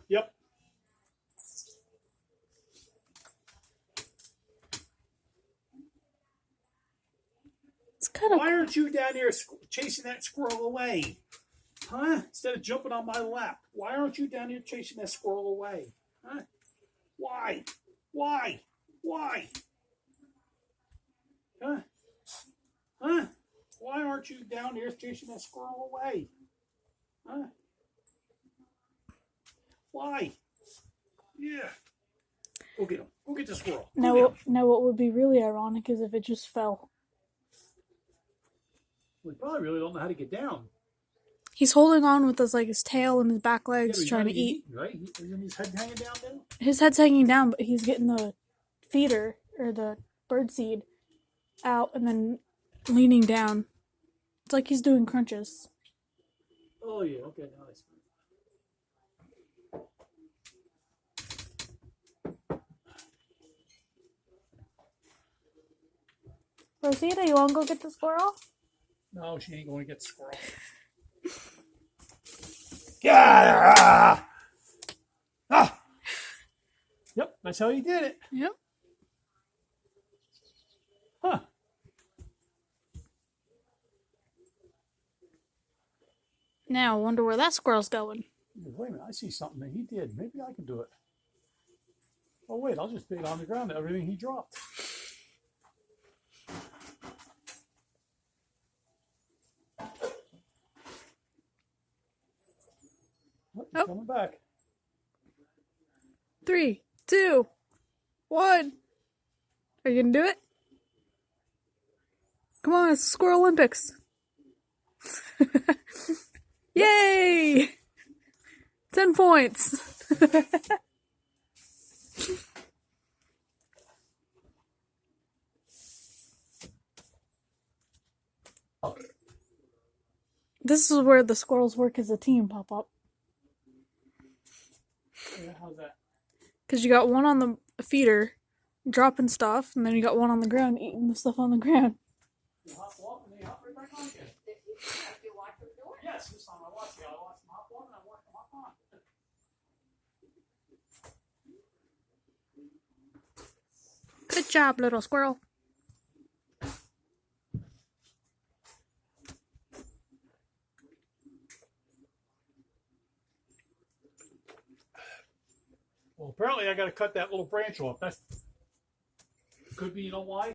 Yep. It's kind of. Why aren't you down here chasing that squirrel away? Huh? Instead of jumping on my lap. Why aren't you down here chasing that squirrel away? Huh? Why? Why? Why? Huh? Huh? Why aren't you down here chasing that squirrel away? Huh? Why? Yeah. Go get him. Go get the squirrel. Now, what would be really ironic is if it just fell. We probably really don't know how to get down. He's holding on with his tail and his back legs, trying to eat. Right? Isn't his head hanging down now? His head's hanging down, but he's getting the feeder or the bird seed out and then leaning down. It's like he's doing crunches. Oh yeah. Okay. Nice. Rosita, you want to go get the squirrel? No, she ain't going to get the squirrel. Yeah. Ah. Yep, that's how you did it. Yep. Huh. Now, I wonder where that squirrel's going. Wait a minute, I see something that he did. Maybe I can do it. Oh wait, I'll just bait on the ground everything he dropped. Oh, he's coming back. 3, 2, 1. Are you gonna do it? Come on, it's Squirrel Olympics. Yay! 10 points. This is where the squirrels work as a team, Pop-Up. Yeah, how's that? Because you got one on the feeder, dropping stuff, and then you got one on the ground, eating the stuff on the ground. You hop off and they hop right back on again. Yes, this time I watched it. I watched them hop off and I watched them hop on. Good job, little squirrel. Well, apparently I got to cut that little branch off. That could be, you know why?